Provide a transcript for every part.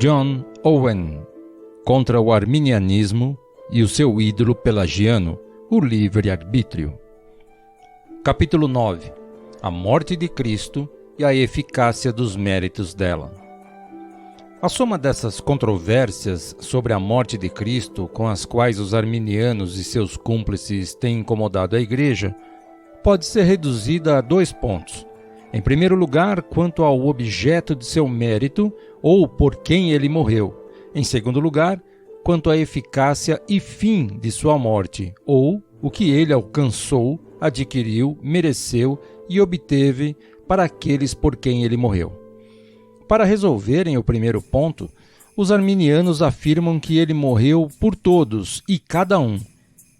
John Owen, contra o arminianismo e o seu ídolo pelagiano, o livre-arbítrio. Capítulo 9. A morte de Cristo e a eficácia dos méritos dela. A soma dessas controvérsias sobre a morte de Cristo, com as quais os arminianos e seus cúmplices têm incomodado a Igreja, pode ser reduzida a 2 pontos. Em primeiro lugar, quanto ao objeto de seu mérito, ou por quem ele morreu. Em segundo lugar, quanto à eficácia e fim de sua morte, ou o que ele alcançou, adquiriu, mereceu e obteve para aqueles por quem ele morreu. Para resolverem o primeiro ponto, os arminianos afirmam que ele morreu por todos e cada um.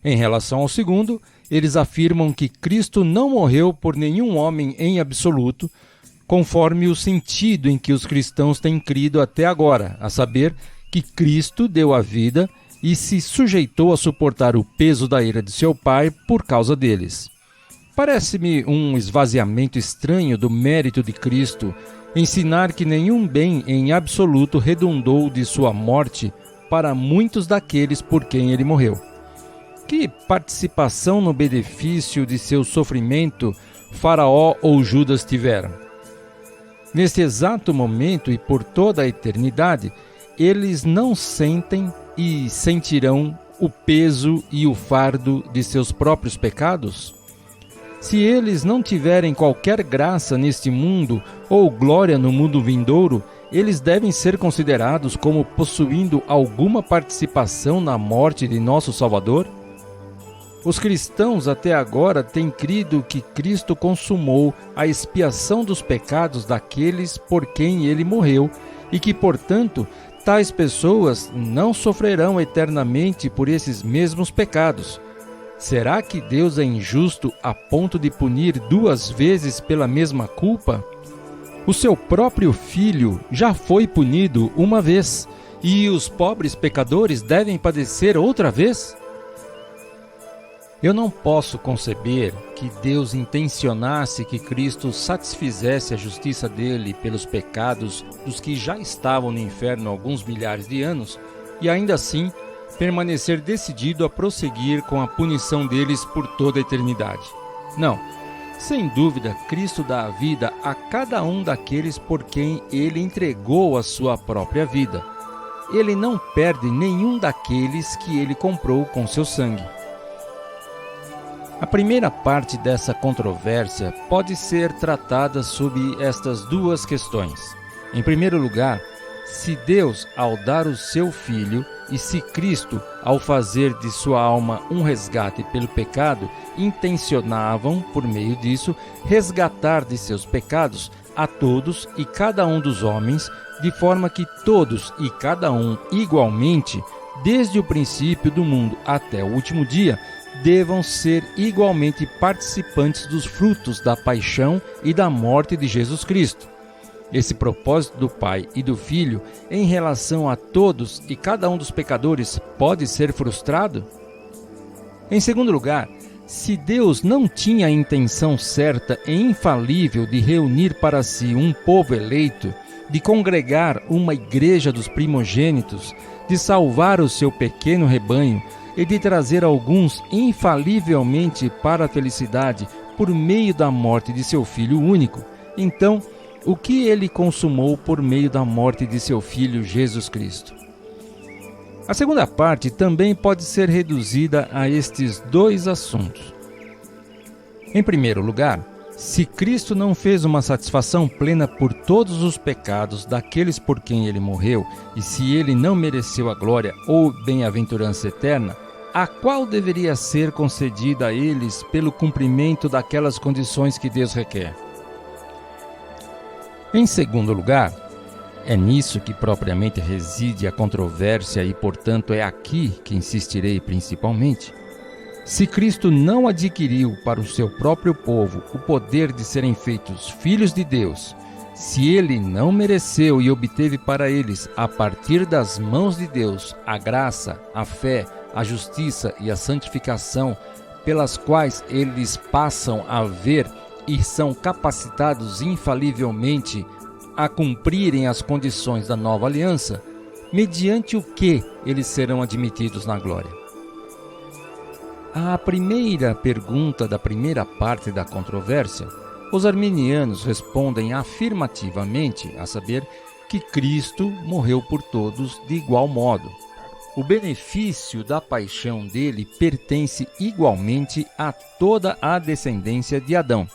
Em relação ao segundo, eles afirmam que Cristo não morreu por nenhum homem em absoluto, conforme o sentido em que os cristãos têm crido até agora, a saber, que Cristo deu a vida e se sujeitou a suportar o peso da ira de seu Pai por causa deles. Parece-me um esvaziamento estranho do mérito de Cristo ensinar que nenhum bem em absoluto redundou de sua morte para muitos daqueles por quem ele morreu. Que participação no benefício de seu sofrimento Faraó ou Judas tiveram? Neste exato momento e por toda a eternidade, eles não sentem e sentirão o peso e o fardo de seus próprios pecados? Se eles não tiverem qualquer graça neste mundo ou glória no mundo vindouro, eles devem ser considerados como possuindo alguma participação na morte de nosso Salvador? Os cristãos até agora têm crido que Cristo consumou a expiação dos pecados daqueles por quem ele morreu e que, portanto, tais pessoas não sofrerão eternamente por esses mesmos pecados. Será que Deus é injusto a ponto de punir 2 vezes pela mesma culpa? O seu próprio Filho já foi punido uma vez, e os pobres pecadores devem padecer outra vez? Eu não posso conceber que Deus intencionasse que Cristo satisfizesse a justiça dele pelos pecados dos que já estavam no inferno há alguns milhares de anos, e ainda assim permanecer decidido a prosseguir com a punição deles por toda a eternidade. Não, sem dúvida, Cristo dá a vida a cada um daqueles por quem ele entregou a sua própria vida. Ele não perde nenhum daqueles que ele comprou com seu sangue. A primeira parte dessa controvérsia pode ser tratada sob estas 2 questões. Em primeiro lugar, se Deus, ao dar o seu Filho, e se Cristo, ao fazer de sua alma um resgate pelo pecado, intencionavam, por meio disso, resgatar de seus pecados a todos e cada um dos homens, de forma que todos e cada um igualmente, desde o princípio do mundo até o último dia, devam ser igualmente participantes dos frutos da paixão e da morte de Jesus Cristo. Esse propósito do Pai e do Filho em relação a todos e cada um dos pecadores pode ser frustrado? Em segundo lugar, se Deus não tinha a intenção certa e infalível de reunir para si um povo eleito, de congregar uma igreja dos primogênitos, de salvar o seu pequeno rebanho e de trazer alguns infalivelmente para a felicidade por meio da morte de seu Filho único, então, o que ele consumou por meio da morte de seu Filho Jesus Cristo? A segunda parte também pode ser reduzida a estes 2 assuntos. Em primeiro lugar, se Cristo não fez uma satisfação plena por todos os pecados daqueles por quem ele morreu, e se ele não mereceu a glória ou bem-aventurança eterna, a qual deveria ser concedida a eles pelo cumprimento daquelas condições que Deus requer? Em segundo lugar, é nisso que propriamente reside a controvérsia e, portanto, é aqui que insistirei principalmente. Se Cristo não adquiriu para o seu próprio povo o poder de serem feitos filhos de Deus, se ele não mereceu e obteve para eles, a partir das mãos de Deus, a graça, a fé, a justiça e a santificação, pelas quais eles passam a ver e são capacitados infalivelmente a cumprirem as condições da nova aliança, mediante o que eles serão admitidos na glória? À primeira pergunta da primeira parte da controvérsia, os arminianos respondem afirmativamente, a saber, que Cristo morreu por todos de igual modo. O benefício da paixão dele pertence igualmente a toda a descendência de Adão.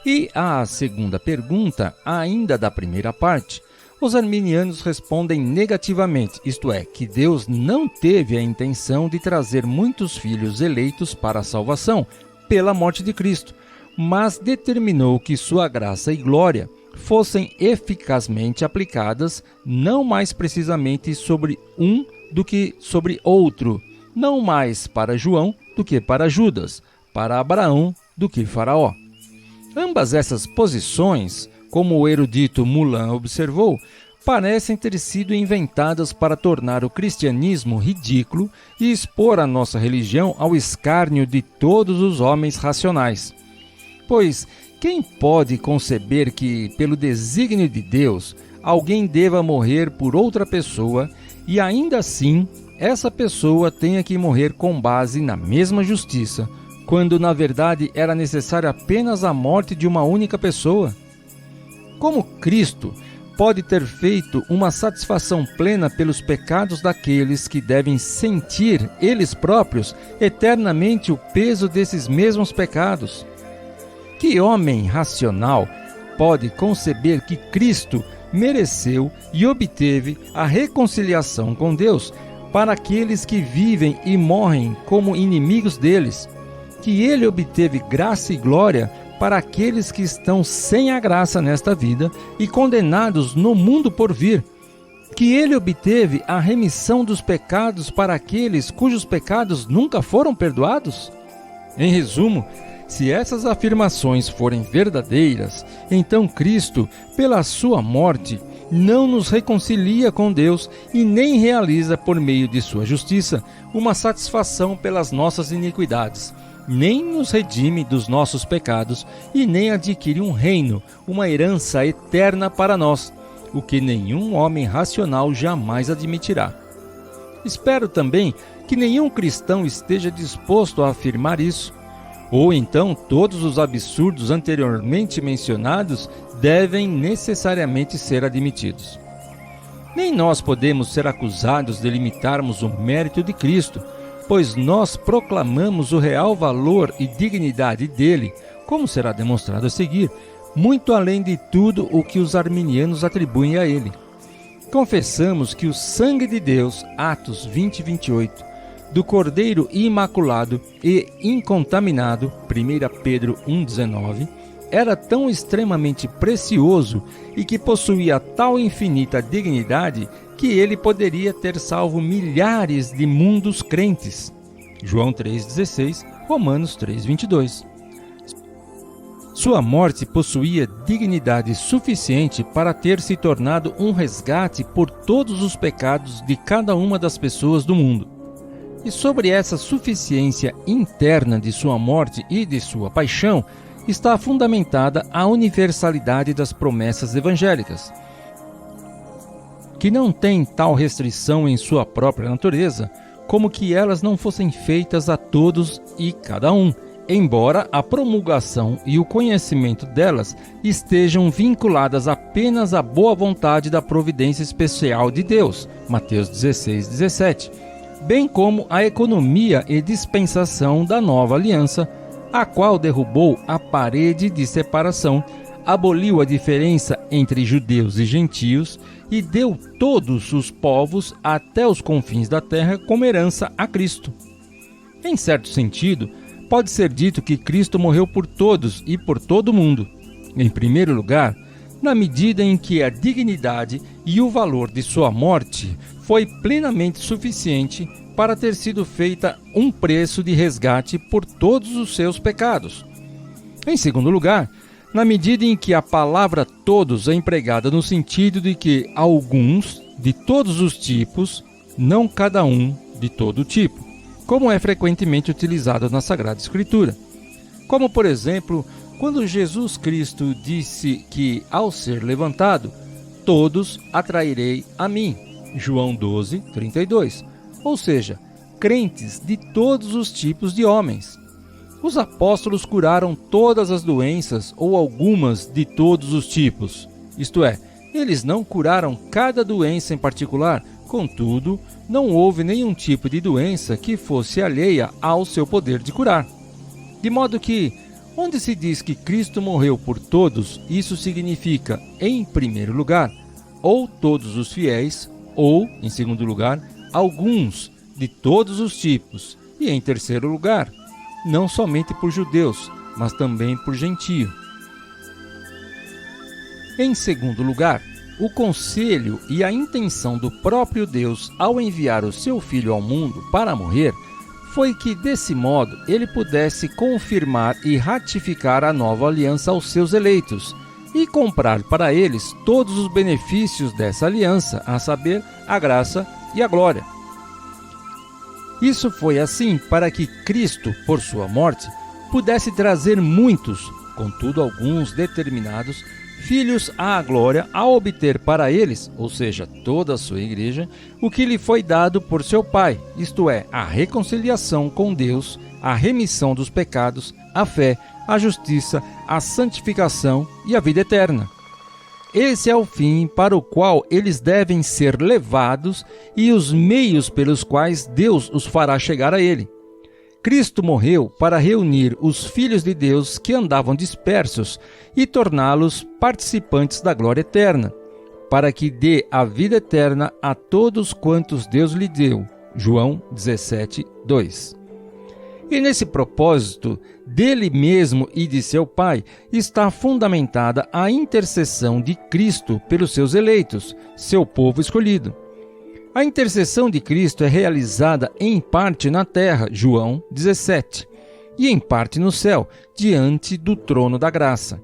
E à segunda pergunta, ainda da primeira parte, os arminianos respondem negativamente, isto é, que Deus não teve a intenção de trazer muitos filhos eleitos para a salvação pela morte de Cristo, mas determinou que sua graça e glória fossem eficazmente aplicadas não mais precisamente sobre um do que sobre outro, não mais para João do que para Judas, para Abraão do que Faraó. Ambas essas posições, como o erudito Moulin observou, parecem ter sido inventadas para tornar o cristianismo ridículo e expor a nossa religião ao escárnio de todos os homens racionais. Pois quem pode conceber que, pelo desígnio de Deus, alguém deva morrer por outra pessoa e ainda assim essa pessoa tenha que morrer com base na mesma justiça, quando na verdade era necessária apenas a morte de uma única pessoa? Como Cristo pode ter feito uma satisfação plena pelos pecados daqueles que devem sentir, eles próprios, eternamente o peso desses mesmos pecados? Que homem racional pode conceber que Cristo mereceu e obteve a reconciliação com Deus para aqueles que vivem e morrem como inimigos deles? Que ele obteve graça e glória para aqueles que estão sem a graça nesta vida e condenados no mundo por vir? Que ele obteve a remissão dos pecados para aqueles cujos pecados nunca foram perdoados? Em resumo, se essas afirmações forem verdadeiras, então Cristo, pela sua morte, não nos reconcilia com Deus e nem realiza por meio de sua justiça uma satisfação pelas nossas iniquidades, nem nos redime dos nossos pecados e nem adquire um reino, uma herança eterna para nós, o que nenhum homem racional jamais admitirá. Espero também que nenhum cristão esteja disposto a afirmar isso. Ou então todos os absurdos anteriormente mencionados devem necessariamente ser admitidos. Nem nós podemos ser acusados de limitarmos o mérito de Cristo, pois nós proclamamos o real valor e dignidade dele, como será demonstrado a seguir, muito além de tudo o que os arminianos atribuem a ele. Confessamos que o sangue de Deus, Atos 20, 28, do Cordeiro Imaculado e Incontaminado, 1 Pedro 1,19, era tão extremamente precioso e que possuía tal infinita dignidade que ele poderia ter salvo milhares de mundos crentes. João 3,16, Romanos 3,22. Sua morte possuía dignidade suficiente para ter se tornado um resgate por todos os pecados de cada uma das pessoas do mundo. E sobre essa suficiência interna de sua morte e de sua paixão está fundamentada a universalidade das promessas evangélicas, que não têm tal restrição em sua própria natureza, como que elas não fossem feitas a todos e cada um, embora a promulgação e o conhecimento delas estejam vinculadas apenas à boa vontade da providência especial de Deus, Mateus 16, 17, bem como a economia e dispensação da nova aliança, a qual derrubou a parede de separação, aboliu a diferença entre judeus e gentios e deu todos os povos até os confins da terra como herança a Cristo. Em certo sentido, pode ser dito que Cristo morreu por todos e por todo o mundo. Em primeiro lugar, na medida em que a dignidade e o valor de sua morte foi plenamente suficiente para ter sido feita um preço de resgate por todos os seus pecados. Em segundo lugar, na medida em que a palavra todos é empregada no sentido de que alguns de todos os tipos, não cada um de todo tipo, como é frequentemente utilizado na Sagrada Escritura. Como, por exemplo, quando Jesus Cristo disse que, ao ser levantado, todos atrairei a mim. João 12, 32. Ou seja, crentes de todos os tipos de homens. Os apóstolos curaram todas as doenças ou algumas de todos os tipos. Isto é, eles não curaram cada doença em particular, contudo, não houve nenhum tipo de doença que fosse alheia ao seu poder de curar. De modo que, onde se diz que Cristo morreu por todos, isso significa, em primeiro lugar, ou todos os fiéis, ou, em segundo lugar, alguns de todos os tipos, e em terceiro lugar, não somente por judeus, mas também por gentio. Em segundo lugar, o conselho e a intenção do próprio Deus ao enviar o seu Filho ao mundo para morrer foi que, desse modo, ele pudesse confirmar e ratificar a nova aliança aos seus eleitos e comprar para eles todos os benefícios dessa aliança, a saber, a graça e a glória. Isso foi assim para que Cristo, por sua morte, pudesse trazer muitos, contudo alguns determinados, filhos à glória ao obter para eles, ou seja, toda a sua igreja, o que lhe foi dado por seu Pai, isto é, a reconciliação com Deus, a remissão dos pecados, a fé, a justiça, a santificação e a vida eterna. Esse é o fim para o qual eles devem ser levados e os meios pelos quais Deus os fará chegar a Ele. Cristo morreu para reunir os filhos de Deus que andavam dispersos e torná-los participantes da glória eterna, para que dê a vida eterna a todos quantos Deus lhe deu. João 17, 2. E nesse propósito, dele mesmo e de seu Pai, está fundamentada a intercessão de Cristo pelos seus eleitos, seu povo escolhido. A intercessão de Cristo é realizada em parte na terra, João 17, e em parte no céu, diante do trono da graça.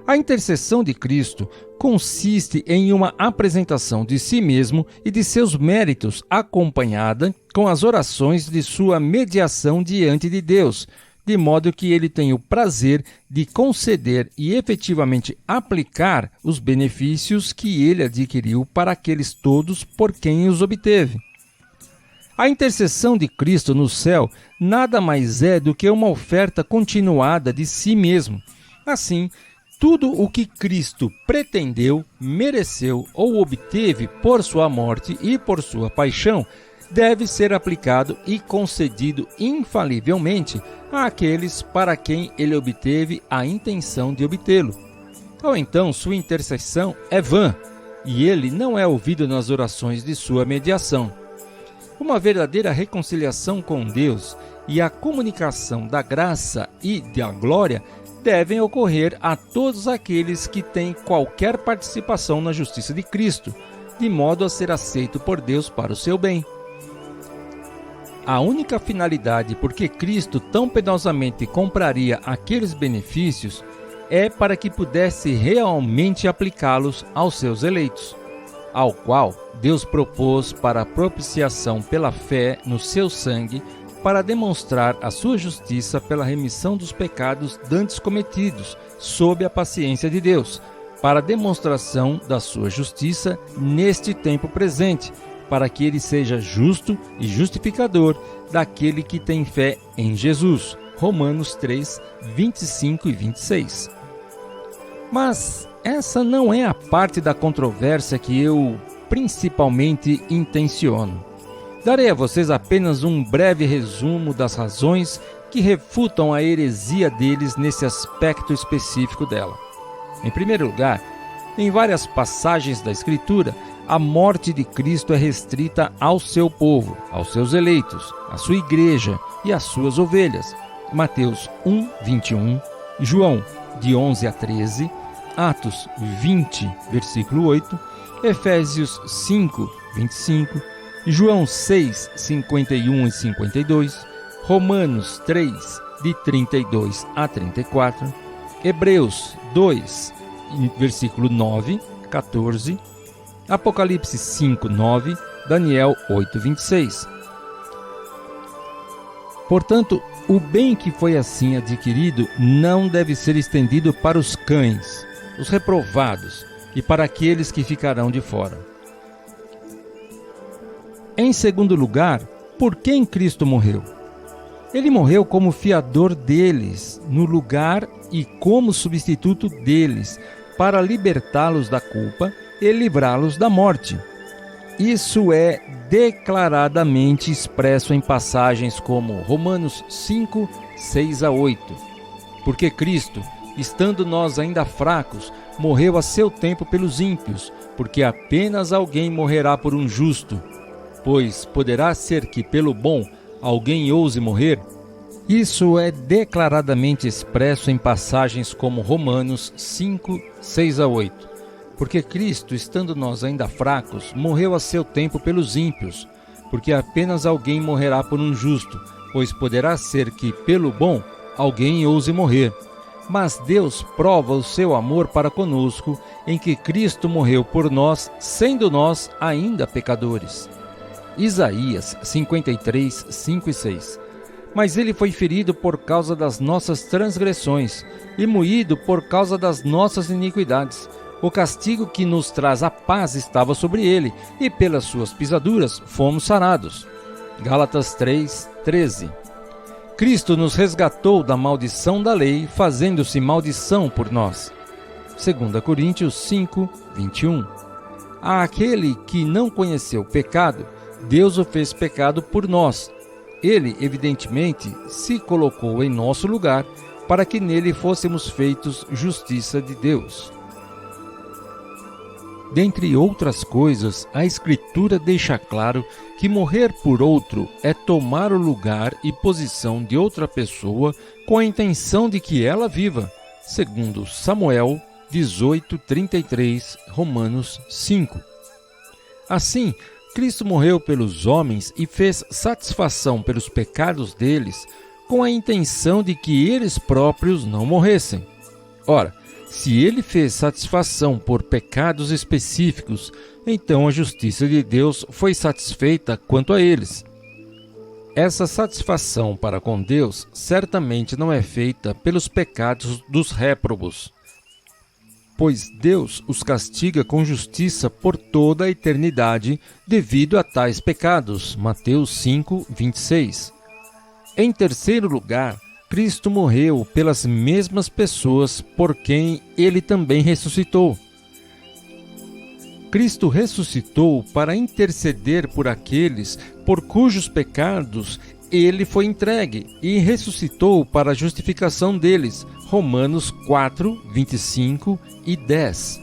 A intercessão de Cristo consiste em uma apresentação de si mesmo e de seus méritos, acompanhada com as orações de sua mediação diante de Deus, de modo que ele tem o prazer de conceder e efetivamente aplicar os benefícios que ele adquiriu para aqueles todos por quem os obteve. A intercessão de Cristo no céu nada mais é do que uma oferta continuada de si mesmo. Assim, tudo o que Cristo pretendeu, mereceu ou obteve por sua morte e por sua paixão deve ser aplicado e concedido infalivelmente àqueles para quem ele obteve a intenção de obtê-lo. Ou então sua intercessão é vã e ele não é ouvido nas orações de sua mediação. Uma verdadeira reconciliação com Deus e a comunicação da graça e da glória devem ocorrer a todos aqueles que têm qualquer participação na justiça de Cristo, de modo a ser aceito por Deus para o seu bem. A única finalidade por que Cristo tão penosamente compraria aqueles benefícios é para que pudesse realmente aplicá-los aos seus eleitos, ao qual Deus propôs para a propiciação pela fé no seu sangue, para demonstrar a sua justiça pela remissão dos pecados dantes cometidos, sob a paciência de Deus, para a demonstração da sua justiça neste tempo presente, para que ele seja justo e justificador daquele que tem fé em Jesus. Romanos 3, 25 e 26. Mas essa não é a parte da controvérsia que eu principalmente intenciono. Darei a vocês apenas um breve resumo das razões que refutam a heresia deles nesse aspecto específico dela. Em primeiro lugar, em várias passagens da Escritura, a morte de Cristo é restrita ao seu povo, aos seus eleitos, à sua igreja e às suas ovelhas. Mateus 1, 21, João de 11 a 13, Atos 20, versículo 8, Efésios 5, 25, João 6, 51 e 52, Romanos 3, de 32 a 34, Hebreus 2, versículo 9, 14, Apocalipse 5, 9, Daniel 8, 26. Portanto, o bem que foi assim adquirido não deve ser estendido para os cães, os reprovados, e para aqueles que ficarão de fora. Em segundo lugar, por quem Cristo morreu? Ele morreu como fiador deles, no lugar e como substituto deles, para libertá-los da culpa e livrá-los da morte. Isso é declaradamente expresso em passagens como Romanos 5, 6 a 8. Porque Cristo, estando nós ainda fracos, morreu a seu tempo pelos ímpios, porque apenas alguém morrerá por um justo. Pois poderá ser que pelo bom alguém ouse morrer? Isso é declaradamente expresso em passagens como Romanos 5, 6 a 8. Porque Cristo, estando nós ainda fracos, morreu a seu tempo pelos ímpios, porque apenas alguém morrerá por um justo, pois poderá ser que pelo bom alguém ouse morrer. Mas Deus prova o seu amor para conosco, em que Cristo morreu por nós, sendo nós ainda pecadores. Isaías 53, 5 e 6. Mas ele foi ferido por causa das nossas transgressões e moído por causa das nossas iniquidades. O castigo que nos traz a paz estava sobre ele, e pelas suas pisaduras fomos sarados. Gálatas 3, 13. Cristo nos resgatou da maldição da lei, fazendo-se maldição por nós. 2 Coríntios 5, 21. Àquele que não conheceu pecado, Deus o fez pecado por nós. Ele, evidentemente, se colocou em nosso lugar para que nele fôssemos feitos justiça de Deus. Dentre outras coisas, a Escritura deixa claro que morrer por outro é tomar o lugar e posição de outra pessoa com a intenção de que ela viva, segundo Samuel 18:33, Romanos 5. Assim, Cristo morreu pelos homens e fez satisfação pelos pecados deles, com a intenção de que eles próprios não morressem. Ora, se ele fez satisfação por pecados específicos, então a justiça de Deus foi satisfeita quanto a eles. Essa satisfação para com Deus certamente não é feita pelos pecados dos réprobos, pois Deus os castiga com justiça por toda a eternidade devido a tais pecados. Mateus 5, 26. Em terceiro lugar, Cristo morreu pelas mesmas pessoas por quem ele também ressuscitou. Cristo ressuscitou para interceder por aqueles por cujos pecados ele foi entregue e ressuscitou para a justificação deles. Romanos 4, 25 e 10.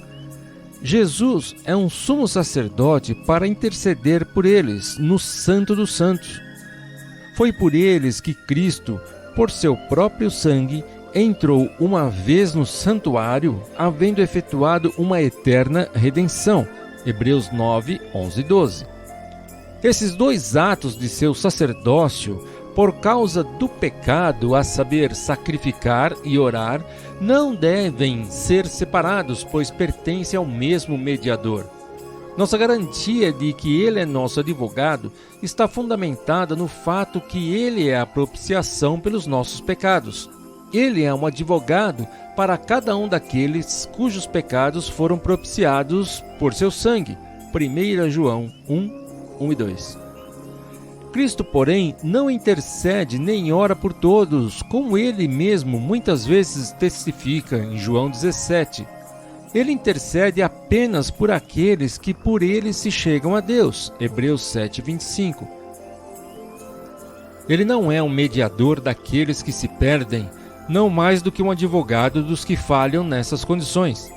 Jesus é um sumo sacerdote para interceder por eles no Santo dos Santos. Foi por eles que Cristo, por seu próprio sangue, entrou uma vez no santuário, havendo efetuado uma eterna redenção. Hebreus 9, 11 e 12. Esses dois atos de seu sacerdócio, por causa do pecado, a saber, sacrificar e orar, não devem ser separados, pois pertencem ao mesmo mediador. Nossa garantia de que ele é nosso advogado está fundamentada no fato que ele é a propiciação pelos nossos pecados. Ele é um advogado para cada um daqueles cujos pecados foram propiciados por seu sangue. 1 João 1, 1 e 2. Cristo, porém, não intercede nem ora por todos, como ele mesmo muitas vezes testifica em João 17. Ele intercede apenas por aqueles que por ele se chegam a Deus. Hebreus 7, 25. Ele não é um mediador daqueles que se perdem, não mais do que um advogado dos que falham nessas condições.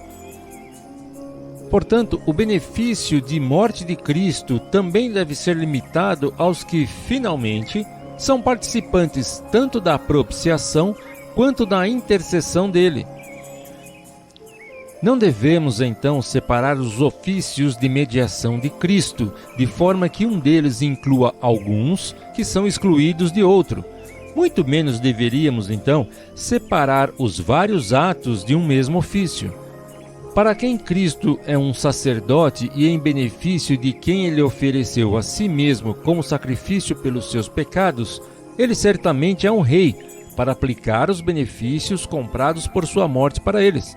Portanto, o benefício de morte de Cristo também deve ser limitado aos que, finalmente, são participantes tanto da propiciação quanto da intercessão dele. Não devemos, então, separar os ofícios de mediação de Cristo, de forma que um deles inclua alguns que são excluídos de outro. Muito menos deveríamos, então, separar os vários atos de um mesmo ofício. Para quem Cristo é um sacerdote e em benefício de quem ele ofereceu a si mesmo como sacrifício pelos seus pecados, ele certamente é um rei, para aplicar os benefícios comprados por sua morte para eles.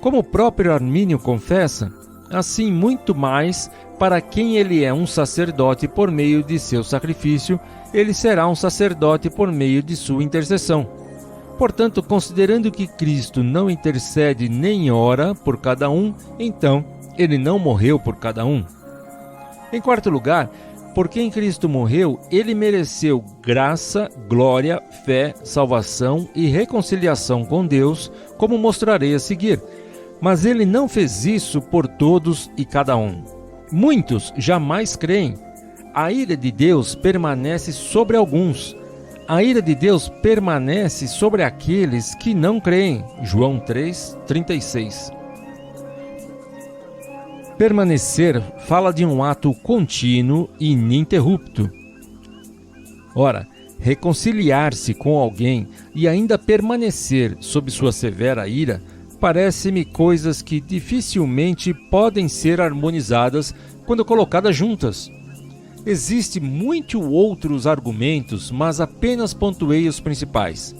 Como o próprio Armínio confessa, assim muito mais para quem ele é um sacerdote por meio de seu sacrifício, ele será um sacerdote por meio de sua intercessão. Portanto, considerando que Cristo não intercede nem ora por cada um, então ele não morreu por cada um. Em quarto lugar, por quem Cristo morreu, ele mereceu graça, glória, fé, salvação e reconciliação com Deus, como mostrarei a seguir. Mas ele não fez isso por todos e cada um. Muitos jamais creem. A ira de Deus permanece sobre alguns. A ira de Deus permanece sobre aqueles que não creem. João 3:36. Permanecer fala de um ato contínuo e ininterrupto. Ora, reconciliar-se com alguém e ainda permanecer sob sua severa ira parece-me coisas que dificilmente podem ser harmonizadas quando colocadas juntas. Existem muitos outros argumentos, mas apenas pontuei os principais.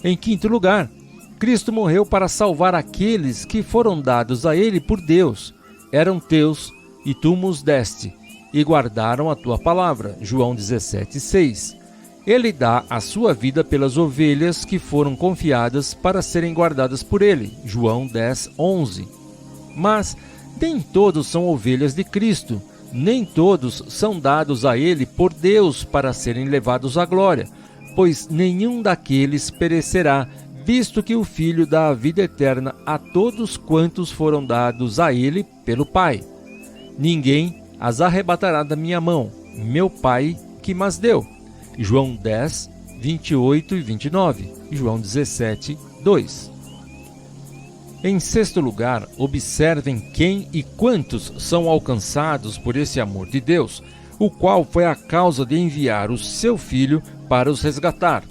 Em quinto lugar, Cristo morreu para salvar aqueles que foram dados a ele por Deus. Eram teus, e tu nos deste, e guardaram a tua palavra. João 17:6. Ele dá a sua vida pelas ovelhas que foram confiadas para serem guardadas por ele. João 10:11. Mas nem todos são ovelhas de Cristo, nem todos são dados a ele por Deus para serem levados à glória, pois nenhum daqueles perecerá, visto que o Filho dá a vida eterna a todos quantos foram dados a ele pelo Pai. Ninguém as arrebatará da minha mão, meu Pai que mas deu. João 10, 28 e 29, e João 17, 2. Em sexto lugar, observem quem e quantos são alcançados por esse amor de Deus, o qual foi a causa de enviar o seu Filho para os resgatar.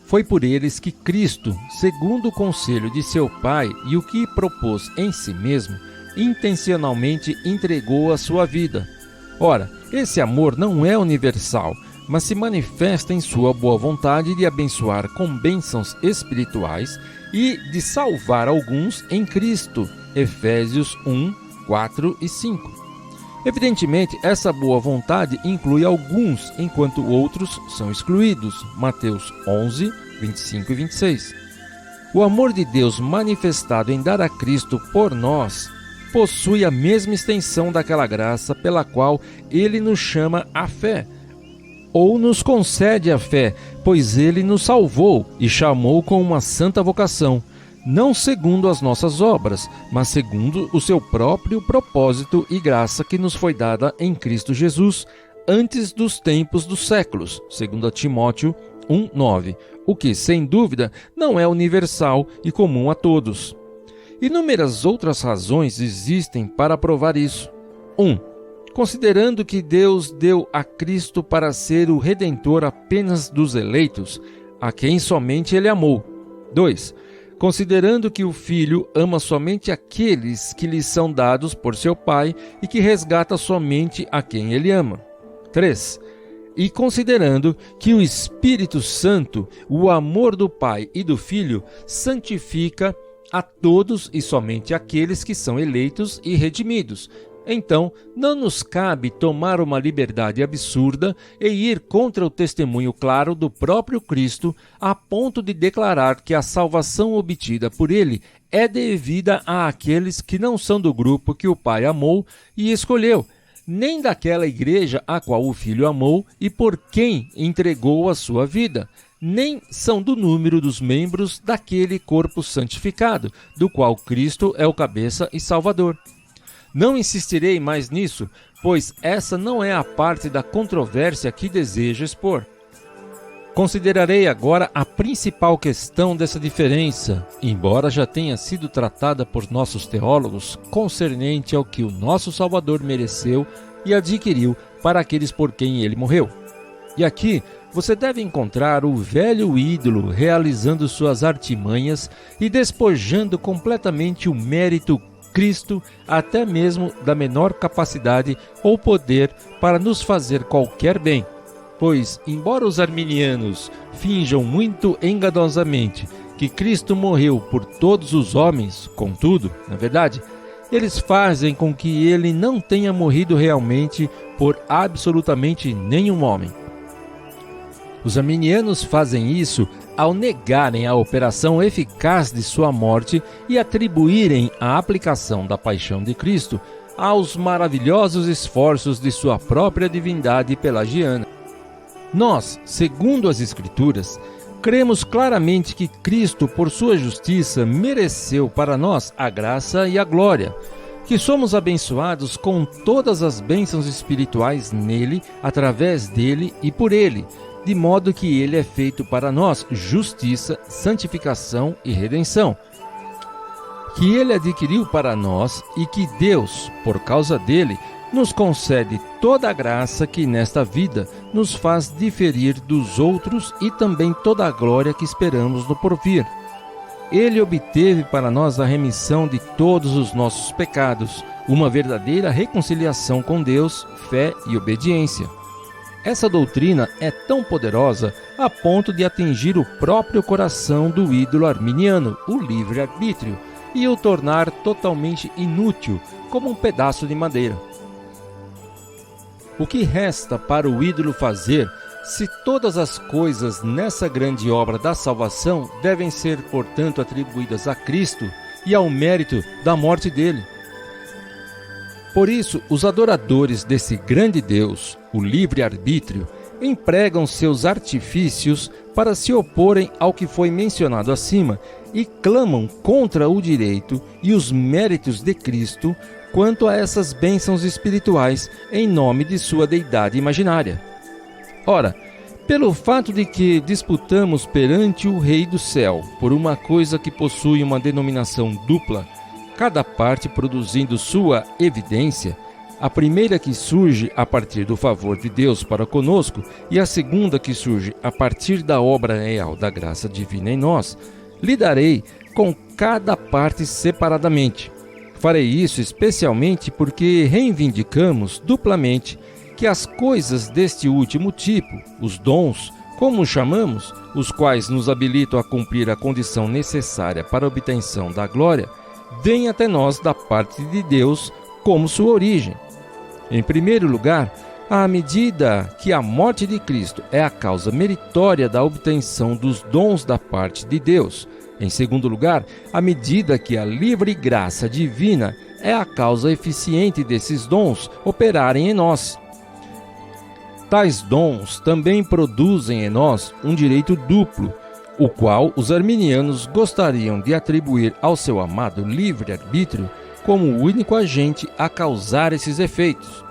Foi por eles que Cristo, segundo o conselho de seu Pai e o que propôs em si mesmo, intencionalmente entregou a sua vida. Ora, esse amor não é universal, mas se manifesta em sua boa vontade de abençoar com bênçãos espirituais e de salvar alguns em Cristo. Efésios 1, 4 e 5. Evidentemente, essa boa vontade inclui alguns, enquanto outros são excluídos. Mateus 11, 25 e 26. O amor de Deus manifestado em dar a Cristo por nós possui a mesma extensão daquela graça pela qual ele nos chama à fé, ou nos concede a fé, pois ele nos salvou e chamou com uma santa vocação, não segundo as nossas obras, mas segundo o seu próprio propósito e graça que nos foi dada em Cristo Jesus, antes dos tempos dos séculos, 2 Timóteo 1:9, o que, sem dúvida, não é universal e comum a todos. Inúmeras outras razões existem para provar isso. 1. Considerando que Deus deu a Cristo para ser o Redentor apenas dos eleitos, a quem somente ele amou. 2. Considerando que o Filho ama somente aqueles que lhe são dados por seu Pai e que resgata somente a quem ele ama. 3. E considerando que o Espírito Santo, o amor do Pai e do Filho, santifica a todos e somente aqueles que são eleitos e redimidos. Então, não nos cabe tomar uma liberdade absurda e ir contra o testemunho claro do próprio Cristo, a ponto de declarar que a salvação obtida por ele é devida àqueles que não são do grupo que o Pai amou e escolheu, nem daquela igreja a qual o Filho amou e por quem entregou a sua vida, nem são do número dos membros daquele corpo santificado, do qual Cristo é o cabeça e Salvador. Não insistirei mais nisso, pois essa não é a parte da controvérsia que desejo expor. Considerarei agora a principal questão dessa diferença, embora já tenha sido tratada por nossos teólogos, concernente ao que o nosso Salvador mereceu e adquiriu para aqueles por quem ele morreu. E aqui você deve encontrar o velho ídolo realizando suas artimanhas e despojando completamente o mérito Cristo, até mesmo da menor capacidade ou poder para nos fazer qualquer bem. Pois, embora os arminianos finjam muito enganosamente que Cristo morreu por todos os homens, contudo, na verdade, eles fazem com que ele não tenha morrido realmente por absolutamente nenhum homem. Os arminianos fazem isso ao negarem a operação eficaz de sua morte e atribuírem a aplicação da paixão de Cristo aos maravilhosos esforços de sua própria divindade pelagiana. Nós, segundo as Escrituras, cremos claramente que Cristo, por sua justiça, mereceu para nós a graça e a glória, que somos abençoados com todas as bênçãos espirituais nele, através dele e por ele, de modo que ele é feito para nós justiça, santificação e redenção, que ele adquiriu para nós e que Deus, por causa dele, nos concede toda a graça que nesta vida nos faz diferir dos outros e também toda a glória que esperamos no porvir. Ele obteve para nós a remissão de todos os nossos pecados, uma verdadeira reconciliação com Deus, fé e obediência. Essa doutrina é tão poderosa a ponto de atingir o próprio coração do ídolo arminiano, o livre-arbítrio, e o tornar totalmente inútil, como um pedaço de madeira. O que resta para o ídolo fazer, se todas as coisas nessa grande obra da salvação devem ser, portanto, atribuídas a Cristo e ao mérito da morte dele? Por isso, os adoradores desse grande Deus, o livre-arbítrio, empregam seus artifícios para se oporem ao que foi mencionado acima e clamam contra o direito e os méritos de Cristo quanto a essas bênçãos espirituais em nome de sua deidade imaginária. Ora, pelo fato de que disputamos perante o Rei do Céu por uma coisa que possui uma denominação dupla, cada parte produzindo sua evidência, a primeira que surge a partir do favor de Deus para conosco e a segunda que surge a partir da obra real da graça divina em nós, lidarei com cada parte separadamente. Farei isso especialmente porque reivindicamos duplamente que as coisas deste último tipo, os dons, como os chamamos, os quais nos habilitam a cumprir a condição necessária para a obtenção da glória, vêm até nós da parte de Deus como sua origem. Em primeiro lugar, à medida que a morte de Cristo é a causa meritória da obtenção dos dons da parte de Deus. Em segundo lugar, à medida que a livre graça divina é a causa eficiente desses dons operarem em nós. Tais dons também produzem em nós um direito duplo, o qual os arminianos gostariam de atribuir ao seu amado livre-arbítrio como o único agente a causar esses efeitos.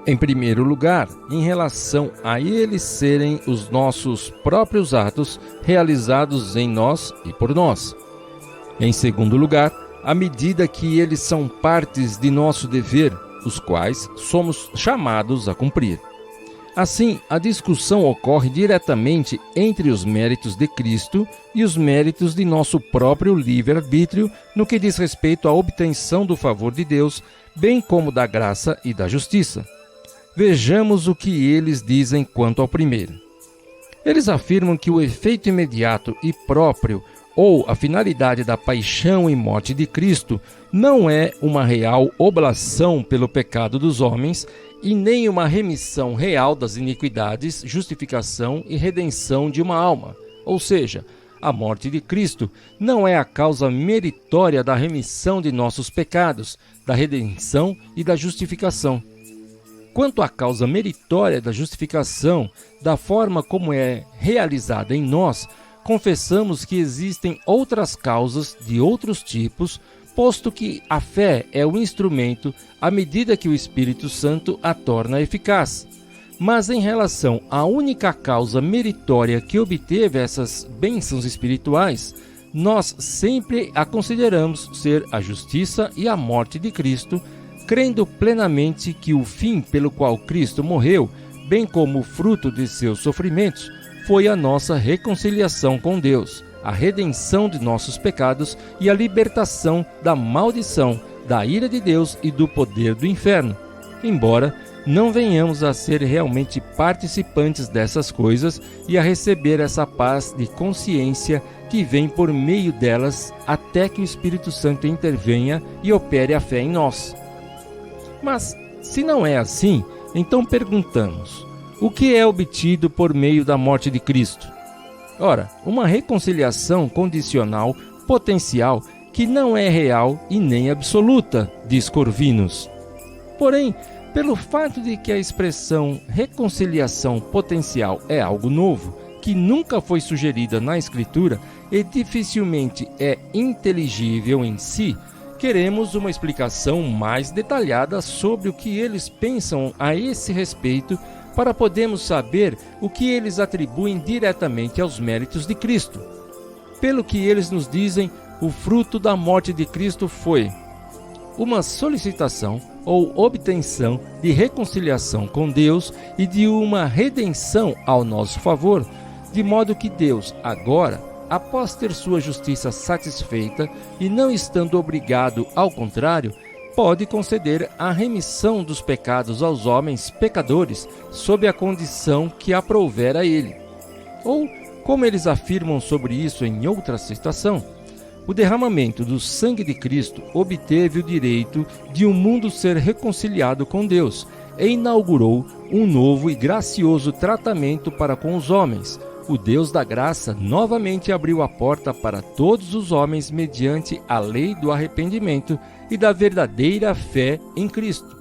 Em primeiro lugar, em relação a eles serem os nossos próprios atos realizados em nós e por nós. Em segundo lugar, à medida que eles são partes de nosso dever, os quais somos chamados a cumprir. Assim, a discussão ocorre diretamente entre os méritos de Cristo e os méritos de nosso próprio livre-arbítrio no que diz respeito à obtenção do favor de Deus, bem como da graça e da justiça. Vejamos o que eles dizem quanto ao primeiro. Eles afirmam que o efeito imediato e próprio, ou a finalidade da paixão e morte de Cristo, não é uma real oblação pelo pecado dos homens e nem uma remissão real das iniquidades, justificação e redenção de uma alma. Ou seja, a morte de Cristo não é a causa meritória da remissão de nossos pecados, da redenção e da justificação. Quanto à causa meritória da justificação, da forma como é realizada em nós, confessamos que existem outras causas de outros tipos, posto que a fé é o instrumento à medida que o Espírito Santo a torna eficaz. Mas em relação à única causa meritória que obteve essas bênçãos espirituais, nós sempre a consideramos ser a justiça e a morte de Cristo, crendo plenamente que o fim pelo qual Cristo morreu, bem como o fruto de seus sofrimentos, foi a nossa reconciliação com Deus, a redenção de nossos pecados e a libertação da maldição, da ira de Deus e do poder do inferno. Embora não venhamos a ser realmente participantes dessas coisas e a receber essa paz de consciência que vem por meio delas até que o Espírito Santo intervenha e opere a fé em nós. Mas, se não é assim, então perguntamos: o que é obtido por meio da morte de Cristo? Ora, uma reconciliação condicional potencial que não é real e nem absoluta, diz Corvinus. Porém, pelo fato de que a expressão reconciliação potencial é algo novo, que nunca foi sugerida na Escritura e dificilmente é inteligível em si, queremos uma explicação mais detalhada sobre o que eles pensam a esse respeito, para podermos saber o que eles atribuem diretamente aos méritos de Cristo. Pelo que eles nos dizem, o fruto da morte de Cristo foi uma solicitação ou obtenção de reconciliação com Deus e de uma redenção ao nosso favor, de modo que Deus agora, após ter sua justiça satisfeita e não estando obrigado ao contrário, pode conceder a remissão dos pecados aos homens pecadores sob a condição que aprouver a ele. Ou, como eles afirmam sobre isso em outra citação, o derramamento do sangue de Cristo obteve o direito de um mundo ser reconciliado com Deus e inaugurou um novo e gracioso tratamento para com os homens. O Deus da graça novamente abriu a porta para todos os homens mediante a lei do arrependimento e da verdadeira fé em Cristo.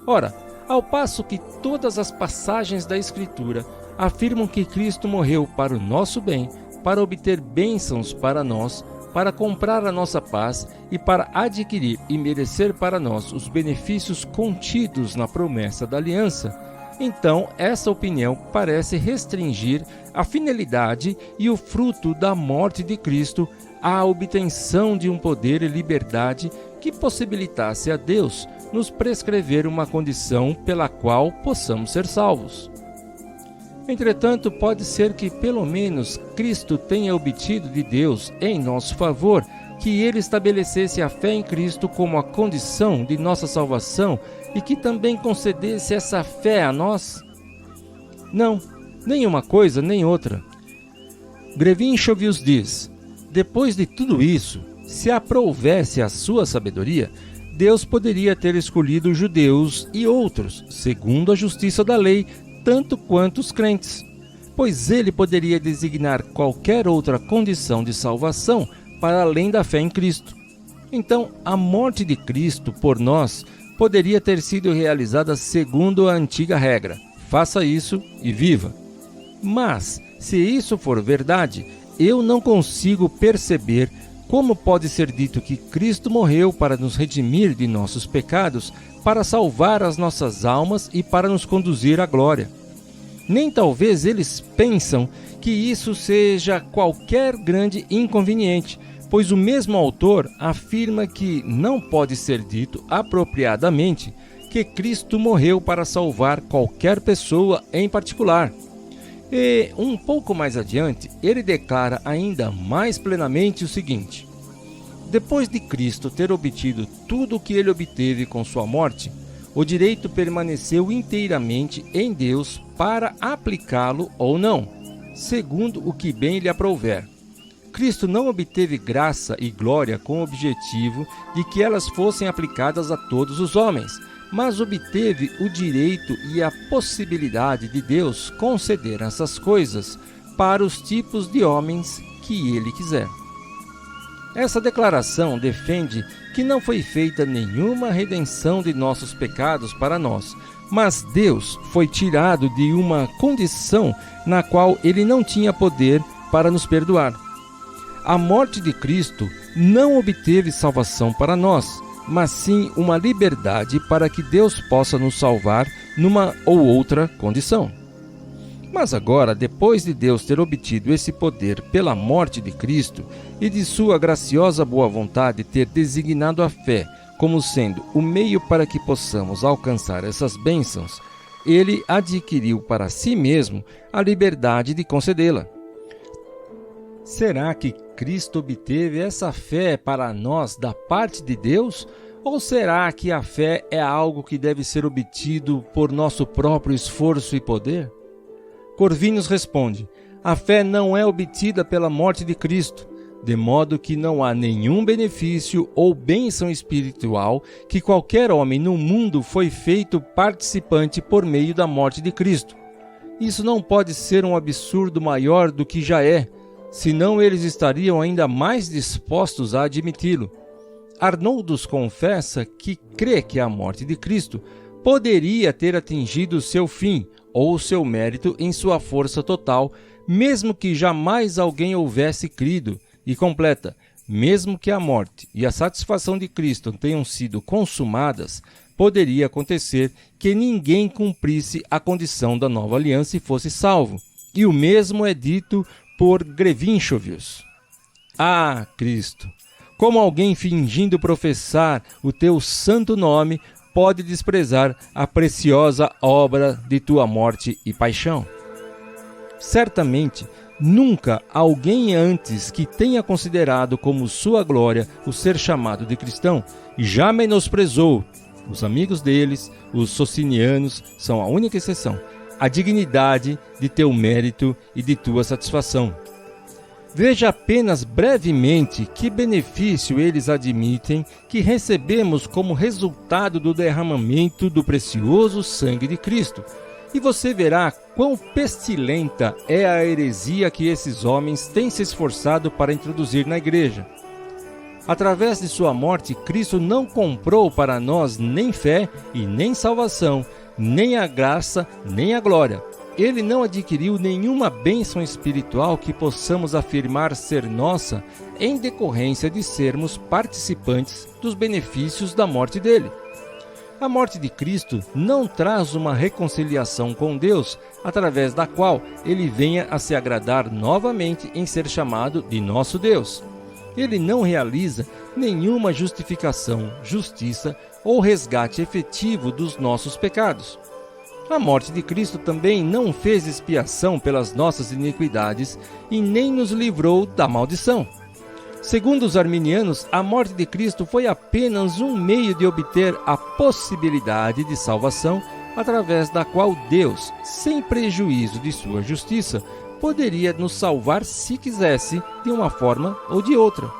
Ora, ao passo que todas as passagens da Escritura afirmam que Cristo morreu para o nosso bem, para obter bênçãos para nós, para comprar a nossa paz e para adquirir e merecer para nós os benefícios contidos na promessa da aliança, então essa opinião parece restringir a finalidade e o fruto da morte de Cristo à obtenção de um poder e liberdade que possibilitasse a Deus nos prescrever uma condição pela qual possamos ser salvos. Entretanto, pode ser que pelo menos Cristo tenha obtido de Deus em nosso favor que ele estabelecesse a fé em Cristo como a condição de nossa salvação e que também concedesse essa fé a nós? Não, nem uma coisa nem outra. Grevinchovius diz: depois de tudo isso, se aprouvesse a sua sabedoria, Deus poderia ter escolhido judeus e outros, segundo a justiça da lei, tanto quanto os crentes, pois ele poderia designar qualquer outra condição de salvação para além da fé em Cristo. Então, a morte de Cristo por nós poderia ter sido realizada segundo a antiga regra: faça isso e viva. Mas, se isso for verdade, eu não consigo perceber como pode ser dito que Cristo morreu para nos redimir de nossos pecados, para salvar as nossas almas e para nos conduzir à glória. Nem talvez eles pensam que isso seja qualquer grande inconveniente, pois o mesmo autor afirma que não pode ser dito apropriadamente que Cristo morreu para salvar qualquer pessoa em particular. E, um pouco mais adiante, ele declara ainda mais plenamente o seguinte: depois de Cristo ter obtido tudo o que ele obteve com sua morte, o direito permaneceu inteiramente em Deus para aplicá-lo ou não, segundo o que bem lhe aprouver. Cristo não obteve graça e glória com o objetivo de que elas fossem aplicadas a todos os homens, mas obteve o direito e a possibilidade de Deus conceder essas coisas para os tipos de homens que ele quiser. Essa declaração defende que não foi feita nenhuma redenção de nossos pecados para nós, mas Deus foi tirado de uma condição na qual ele não tinha poder para nos perdoar. A morte de Cristo não obteve salvação para nós, mas sim uma liberdade para que Deus possa nos salvar numa ou outra condição. Mas agora, depois de Deus ter obtido esse poder pela morte de Cristo e de sua graciosa boa vontade ter designado a fé como sendo o meio para que possamos alcançar essas bênçãos, ele adquiriu para si mesmo a liberdade de concedê-la. Será que Cristo obteve essa fé para nós da parte de Deus? Ou será que a fé é algo que deve ser obtido por nosso próprio esforço e poder? Corvinus responde: A fé não é obtida pela morte de Cristo, de modo que não há nenhum benefício ou bênção espiritual que qualquer homem no mundo foi feito participante por meio da morte de Cristo. Isso não pode ser um absurdo maior do que já é, senão eles estariam ainda mais dispostos a admiti-lo. Arnoldos confessa que crê que a morte de Cristo poderia ter atingido seu fim ou seu mérito em sua força total, mesmo que jamais alguém houvesse crido, e completa: mesmo que a morte e a satisfação de Cristo tenham sido consumadas, poderia acontecer que ninguém cumprisse a condição da nova aliança e fosse salvo. E o mesmo é dito por Grevinchovius. Ah, Cristo! Como alguém fingindo professar o teu santo nome pode desprezar a preciosa obra de tua morte e paixão? Certamente, nunca alguém antes que tenha considerado como sua glória o ser chamado de cristão já menosprezou. Os amigos deles, os socinianos, são a única exceção, a dignidade de teu mérito e de tua satisfação. Veja apenas brevemente que benefício eles admitem que recebemos como resultado do derramamento do precioso sangue de Cristo, e você verá quão pestilenta é a heresia que esses homens têm se esforçado para introduzir na igreja. Através de sua morte, Cristo não comprou para nós nem fé e nem salvação, nem a graça, nem a glória. Ele não adquiriu nenhuma bênção espiritual que possamos afirmar ser nossa em decorrência de sermos participantes dos benefícios da morte dele. A morte de Cristo não traz uma reconciliação com Deus, através da qual ele venha a se agradar novamente em ser chamado de nosso Deus. Ele não realiza nenhuma justificação, justiça ou resgate efetivo dos nossos pecados. A morte de Cristo também não fez expiação pelas nossas iniquidades e nem nos livrou da maldição. Segundo os arminianos, a morte de Cristo foi apenas um meio de obter a possibilidade de salvação, através da qual Deus, sem prejuízo de sua justiça, poderia nos salvar se quisesse, de uma forma ou de outra.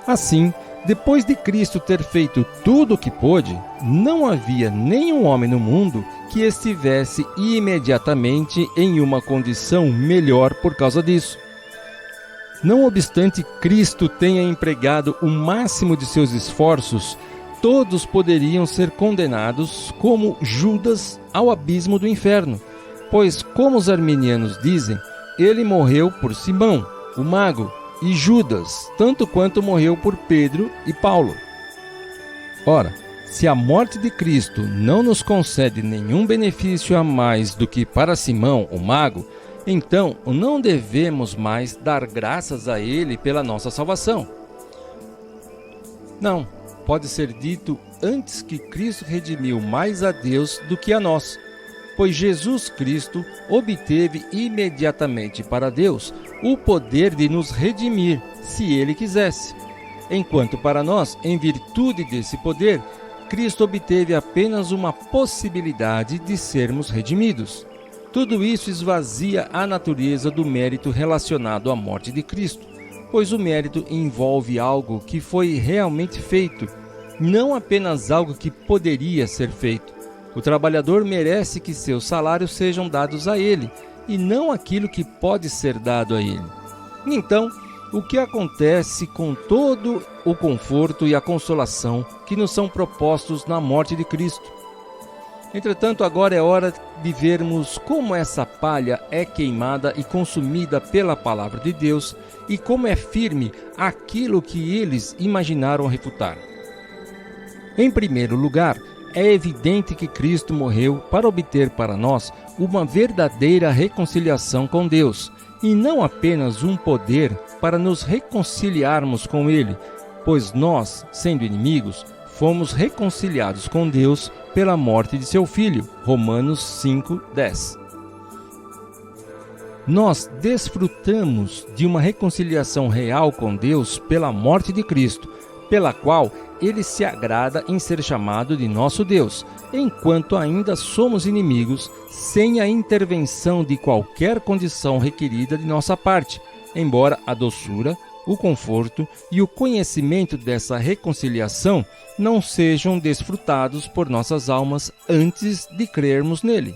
Assim, depois de Cristo ter feito tudo o que pôde, não havia nenhum homem no mundo que estivesse imediatamente em uma condição melhor por causa disso. Não obstante Cristo tenha empregado o máximo de seus esforços, todos poderiam ser condenados como Judas ao abismo do inferno, pois, como os arminianos dizem, ele morreu por Simão, o mago, e Judas, tanto quanto morreu por Pedro e Paulo. Ora, se a morte de Cristo não nos concede nenhum benefício a mais do que para Simão, o mago, então não devemos mais dar graças a ele pela nossa salvação. Não, pode ser dito antes que Cristo redimiu mais a Deus do que a nós, pois Jesus Cristo obteve imediatamente para Deus o poder de nos redimir, se ele quisesse. Enquanto para nós, em virtude desse poder, Cristo obteve apenas uma possibilidade de sermos redimidos. Tudo isso esvazia a natureza do mérito relacionado à morte de Cristo, pois o mérito envolve algo que foi realmente feito, não apenas algo que poderia ser feito. O trabalhador merece que seus salários sejam dados a ele, e não aquilo que pode ser dado a ele. Então, o que acontece com todo o conforto e a consolação que nos são propostos na morte de Cristo? Entretanto, agora é hora de vermos como essa palha é queimada e consumida pela palavra de Deus e como é firme aquilo que eles imaginaram refutar. Em primeiro lugar, é evidente que Cristo morreu para obter para nós uma verdadeira reconciliação com Deus, e não apenas um poder para nos reconciliarmos com Ele, pois nós, sendo inimigos, fomos reconciliados com Deus pela morte de seu Filho. Romanos 5:10. Nós desfrutamos de uma reconciliação real com Deus pela morte de Cristo, pela qual ele se agrada em ser chamado de nosso Deus, enquanto ainda somos inimigos, sem a intervenção de qualquer condição requerida de nossa parte, embora a doçura, o conforto e o conhecimento dessa reconciliação não sejam desfrutados por nossas almas antes de crermos nele.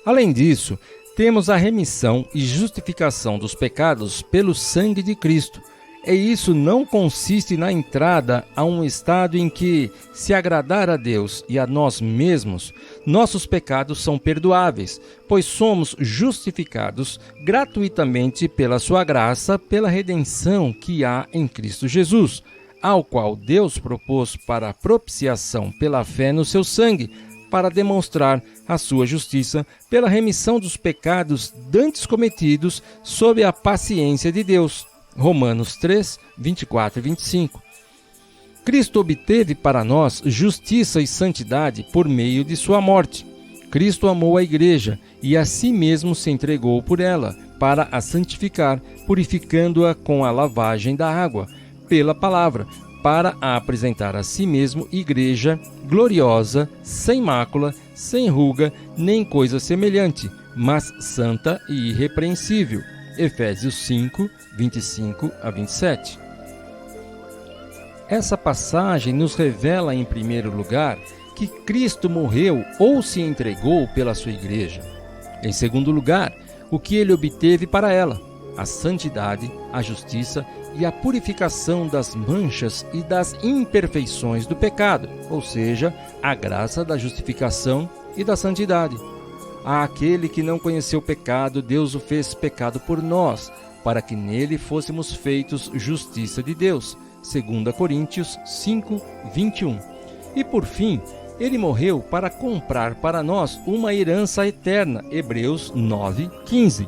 Além disso, temos a remissão e justificação dos pecados pelo sangue de Cristo. E isso não consiste na entrada a um estado em que, se agradar a Deus e a nós mesmos, nossos pecados são perdoáveis, pois somos justificados gratuitamente pela sua graça, pela redenção que há em Cristo Jesus, ao qual Deus propôs para a propiciação pela fé no seu sangue, para demonstrar a sua justiça pela remissão dos pecados dantes cometidos sob a paciência de Deus. Romanos 3, 24 e 25. Cristo obteve para nós justiça e santidade por meio de sua morte. Cristo amou a igreja e a si mesmo se entregou por ela, para a santificar, purificando-a com a lavagem da água, pela palavra, para a apresentar a si mesmo igreja gloriosa, sem mácula, sem ruga, nem coisa semelhante, mas santa e irrepreensível. Efésios 5, 25 a 27. Essa passagem nos revela, em primeiro lugar, que Cristo morreu ou se entregou pela sua igreja. Em segundo lugar, o que ele obteve para ela: a santidade, a justiça e a purificação das manchas e das imperfeições do pecado, ou seja, a graça da justificação e da santidade. Àquele que não conheceu pecado, Deus o fez pecado por nós, para que nele fôssemos feitos justiça de Deus. 2 Coríntios 5, 21. E por fim, ele morreu para comprar para nós uma herança eterna. Hebreus 9, 15.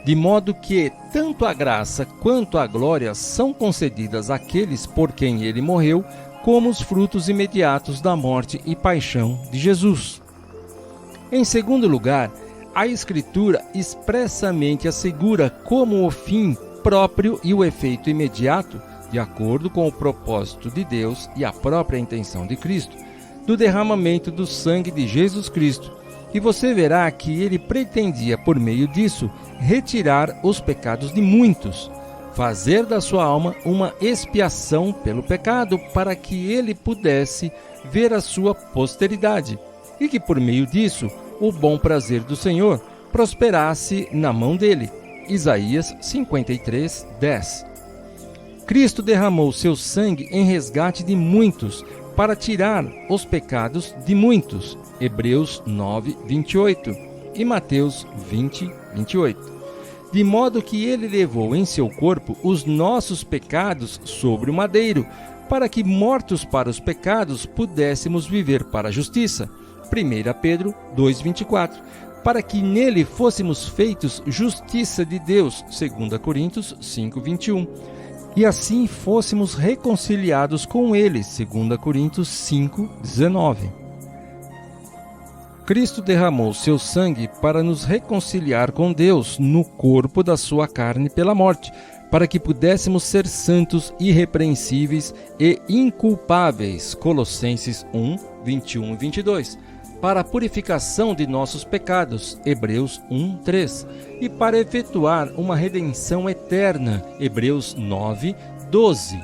De modo que tanto a graça quanto a glória são concedidas àqueles por quem ele morreu, como os frutos imediatos da morte e paixão de Jesus. Em segundo lugar, a Escritura expressamente assegura como o fim próprio e o efeito imediato, de acordo com o propósito de Deus e a própria intenção de Cristo, do derramamento do sangue de Jesus Cristo. E você verá que ele pretendia, por meio disso, retirar os pecados de muitos, fazer da sua alma uma expiação pelo pecado, para que ele pudesse ver a sua posteridade, e que por meio disso o bom prazer do Senhor prosperasse na mão dele. Isaías 53, 10. Cristo derramou seu sangue em resgate de muitos, para tirar os pecados de muitos. Hebreus 9, 28 e Mateus 20, 28. De modo que ele levou em seu corpo os nossos pecados sobre o madeiro, para que, mortos para os pecados, pudéssemos viver para a justiça. 1 Pedro 2,24, para que nele fôssemos feitos justiça de Deus, 2 Coríntios 5,21, e assim fôssemos reconciliados com ele, 2 Coríntios 5,19. Cristo derramou seu sangue para nos reconciliar com Deus no corpo da sua carne pela morte, para que pudéssemos ser santos, irrepreensíveis e inculpáveis, Colossenses 1, 21 e 22, para a purificação de nossos pecados, Hebreus 1, 3, e para efetuar uma redenção eterna, Hebreus 9, 12.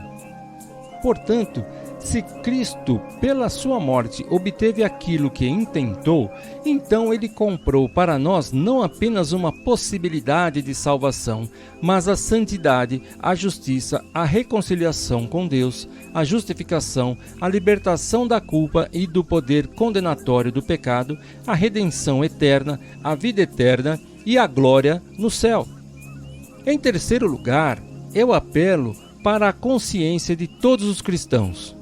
Portanto, se Cristo, pela sua morte, obteve aquilo que intentou, então ele comprou para nós não apenas uma possibilidade de salvação, mas a santidade, a justiça, a reconciliação com Deus, a justificação, a libertação da culpa e do poder condenatório do pecado, a redenção eterna, a vida eterna e a glória no céu. Em terceiro lugar, eu apelo para a consciência de todos os cristãos.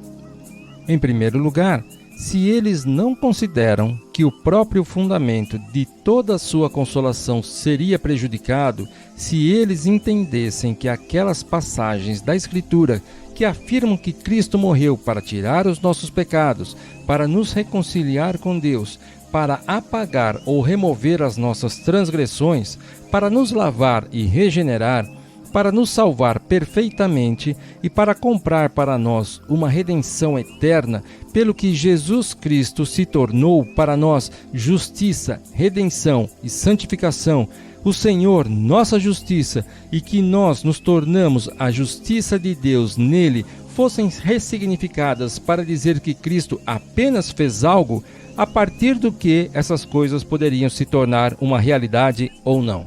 Em primeiro lugar, se eles não consideram que o próprio fundamento de toda a sua consolação seria prejudicado, se eles entendessem que aquelas passagens da Escritura que afirmam que Cristo morreu para tirar os nossos pecados, para nos reconciliar com Deus, para apagar ou remover as nossas transgressões, para nos lavar e regenerar, para nos salvar perfeitamente e para comprar para nós uma redenção eterna, pelo que Jesus Cristo se tornou para nós justiça, redenção e santificação, o Senhor, nossa justiça, e que nós nos tornamos a justiça de Deus nele, fossem ressignificadas para dizer que Cristo apenas fez algo, a partir do que essas coisas poderiam se tornar uma realidade ou não.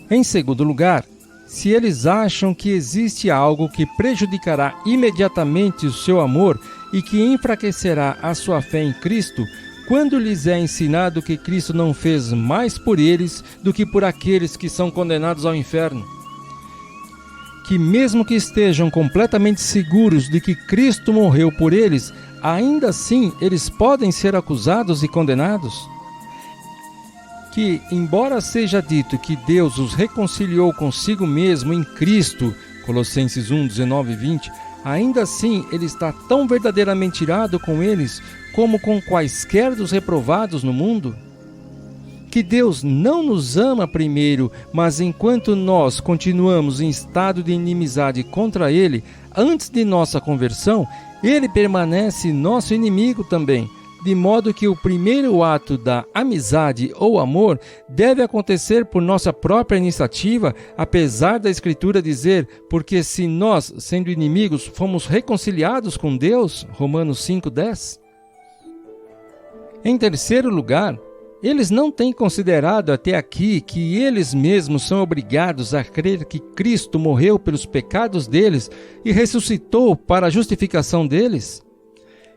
Em segundo lugar, se eles acham que existe algo que prejudicará imediatamente o seu amor e que enfraquecerá a sua fé em Cristo, quando lhes é ensinado que Cristo não fez mais por eles do que por aqueles que são condenados ao inferno, que mesmo que estejam completamente seguros de que Cristo morreu por eles, ainda assim eles podem ser acusados e condenados? Que, embora seja dito que Deus os reconciliou consigo mesmo em Cristo, Colossenses 1, 19 e 20, ainda assim ele está tão verdadeiramente irado com eles como com quaisquer dos reprovados no mundo? Que Deus não nos ama primeiro, mas enquanto nós continuamos em estado de inimizade contra Ele, antes de nossa conversão, Ele permanece nosso inimigo também, de modo que o primeiro ato da amizade ou amor deve acontecer por nossa própria iniciativa, apesar da Escritura dizer, porque se nós, sendo inimigos, fomos reconciliados com Deus, Romanos 5:10. Em terceiro lugar, eles não têm considerado até aqui que eles mesmos são obrigados a crer que Cristo morreu pelos pecados deles e ressuscitou para a justificação deles?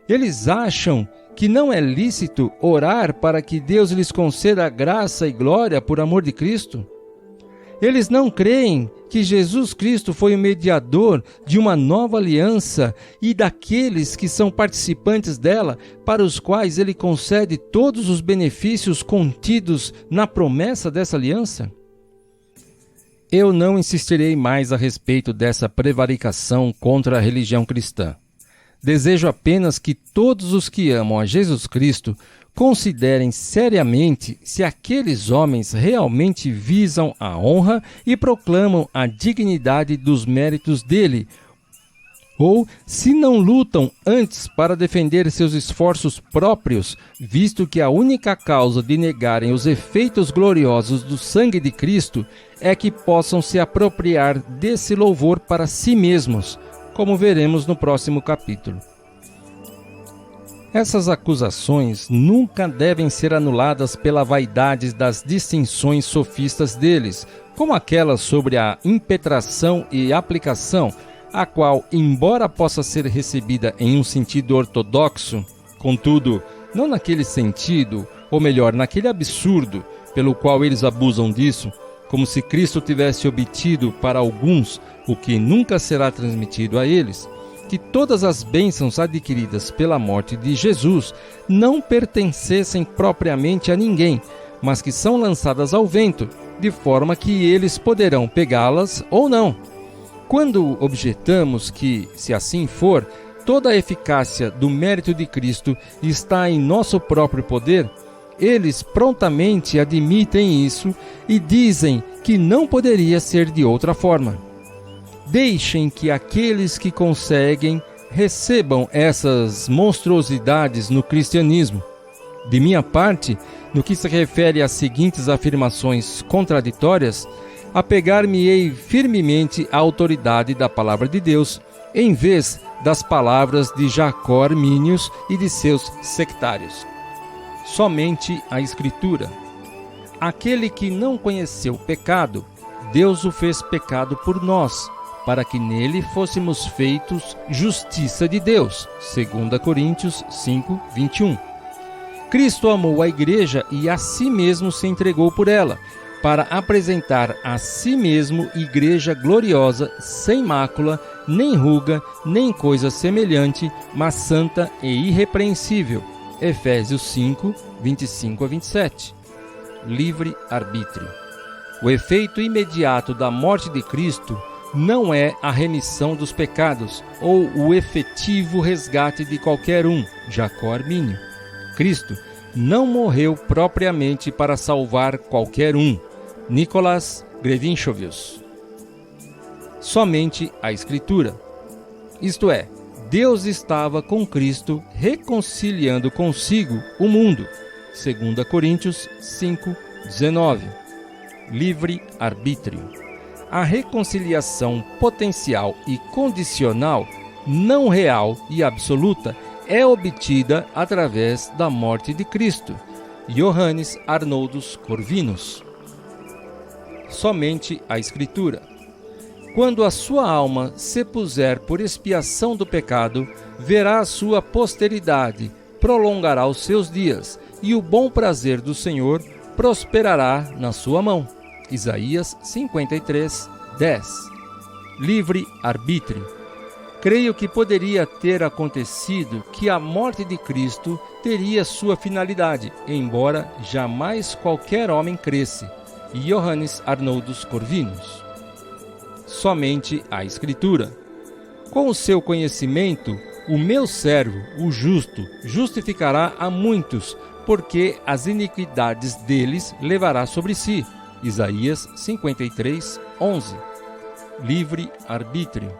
Eles acham que não é lícito orar para que Deus lhes conceda graça e glória por amor de Cristo? Eles não creem que Jesus Cristo foi o mediador de uma nova aliança e daqueles que são participantes dela, para os quais Ele concede todos os benefícios contidos na promessa dessa aliança? Eu não insistirei mais a respeito dessa prevaricação contra a religião cristã. Desejo apenas que todos os que amam a Jesus Cristo considerem seriamente se aqueles homens realmente visam a honra e proclamam a dignidade dos méritos dele, ou se não lutam antes para defender seus esforços próprios, visto que a única causa de negarem os efeitos gloriosos do sangue de Cristo é que possam se apropriar desse louvor para si mesmos, como veremos no próximo capítulo. Essas acusações nunca devem ser anuladas pela vaidade das distinções sofistas deles, como aquelas sobre a impetração e aplicação, a qual, embora possa ser recebida em um sentido ortodoxo, contudo, não naquele sentido, ou melhor, naquele absurdo pelo qual eles abusam disso, como se Cristo tivesse obtido para alguns o que nunca será transmitido a eles, que todas as bênçãos adquiridas pela morte de Jesus não pertencessem propriamente a ninguém, mas que são lançadas ao vento, de forma que eles poderão pegá-las ou não. Quando objetamos que, se assim for, toda a eficácia do mérito de Cristo está em nosso próprio poder, eles prontamente admitem isso e dizem que não poderia ser de outra forma. Deixem que aqueles que conseguem recebam essas monstruosidades no cristianismo. De minha parte, no que se refere às seguintes afirmações contraditórias, apegar-me-ei firmemente à autoridade da palavra de Deus, em vez das palavras de Jacó Armínios e de seus sectários. Somente a Escritura. Aquele que não conheceu o pecado, Deus o fez pecado por nós, para que nele fôssemos feitos justiça de Deus. 2 Coríntios 5, 21. Cristo amou a igreja e a si mesmo se entregou por ela, para apresentar a si mesmo igreja gloriosa, sem mácula, nem ruga, nem coisa semelhante, mas santa e irrepreensível. Efésios 5, 25 a 27. Livre-arbítrio. O efeito imediato da morte de Cristo não é a remissão dos pecados ou o efetivo resgate de qualquer um, Jacó Armínio. Cristo não morreu propriamente para salvar qualquer um, Nicholas Grevinchovius. Somente a Escritura. Isto é, Deus estava com Cristo reconciliando consigo o mundo. 2 Coríntios 5:19. Livre-arbítrio. A reconciliação potencial e condicional, não real e absoluta, é obtida através da morte de Cristo. Johannes Arnoldus Corvinus. Somente a Escritura. Quando a sua alma se puser por expiação do pecado, verá a sua posteridade, prolongará os seus dias, e o bom prazer do Senhor prosperará na sua mão. Isaías 53:10. Livre-arbítrio. Creio que poderia ter acontecido que a morte de Cristo teria sua finalidade, embora jamais qualquer homem cresce. Johannes Arnoldus Corvinus. Somente a Escritura. Com o seu conhecimento, o meu servo, o justo, justificará a muitos, porque as iniquidades deles levará sobre si. Isaías 53:11. Livre-arbítrio.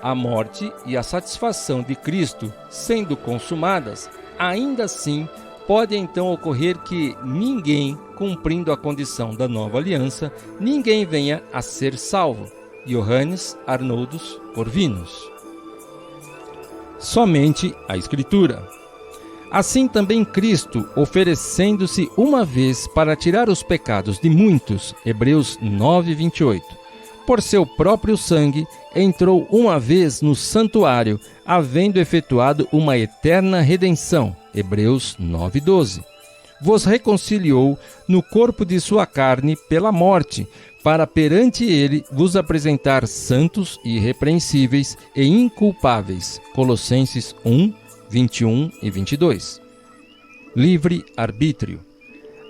A morte e a satisfação de Cristo sendo consumadas, ainda assim pode então ocorrer que ninguém, cumprindo a condição da nova aliança, ninguém venha a ser salvo. Johannes Arnoldus Corvinus. Somente a Escritura. Assim também Cristo, oferecendo-se uma vez para tirar os pecados de muitos, Hebreus 9:28, por seu próprio sangue, entrou uma vez no santuário, havendo efetuado uma eterna redenção, Hebreus 9:12. Vos reconciliou no corpo de sua carne pela morte, para perante ele vos apresentar santos e irrepreensíveis e inculpáveis, Colossenses 1:21 e 22. Livre-arbítrio.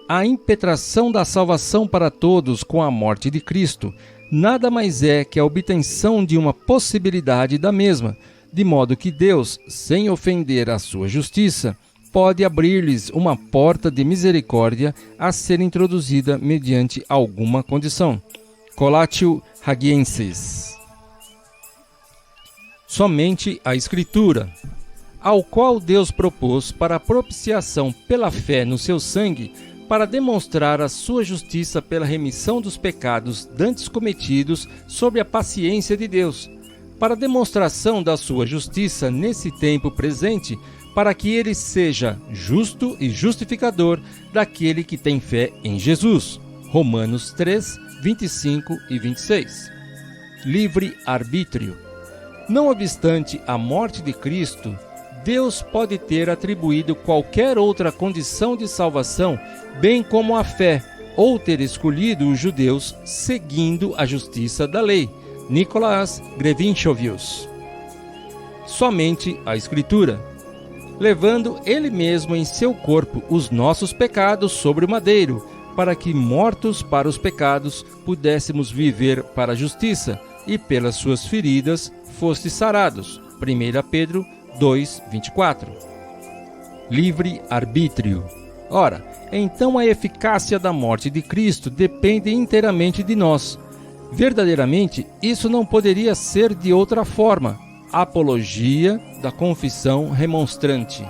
A impetração da salvação para todos com a morte de Cristo nada mais é que a obtenção de uma possibilidade da mesma, de modo que Deus, sem ofender a sua justiça, pode abrir-lhes uma porta de misericórdia a ser introduzida mediante alguma condição. Colatio Hagiensis. Somente a Escritura, ao qual Deus propôs para a propiciação pela fé no seu sangue, para demonstrar a sua justiça pela remissão dos pecados dantes cometidos sob a paciência de Deus, para a demonstração da sua justiça nesse tempo presente, para que ele seja justo e justificador daquele que tem fé em Jesus. Romanos 3:25 e 26. Livre-arbítrio. Não obstante a morte de Cristo, Deus pode ter atribuído qualquer outra condição de salvação, bem como a fé, ou ter escolhido os judeus seguindo a justiça da lei. Nicolás Grevinchovius. Somente a Escritura. Levando ele mesmo em seu corpo os nossos pecados sobre o madeiro, para que, mortos para os pecados, pudéssemos viver para a justiça, e pelas suas feridas fostes sarados. 1 Pedro 2:24. Livre-arbítrio. Ora, então a eficácia da morte de Cristo depende inteiramente de nós. Verdadeiramente, isso não poderia ser de outra forma. Apologia da Confissão Remonstrante.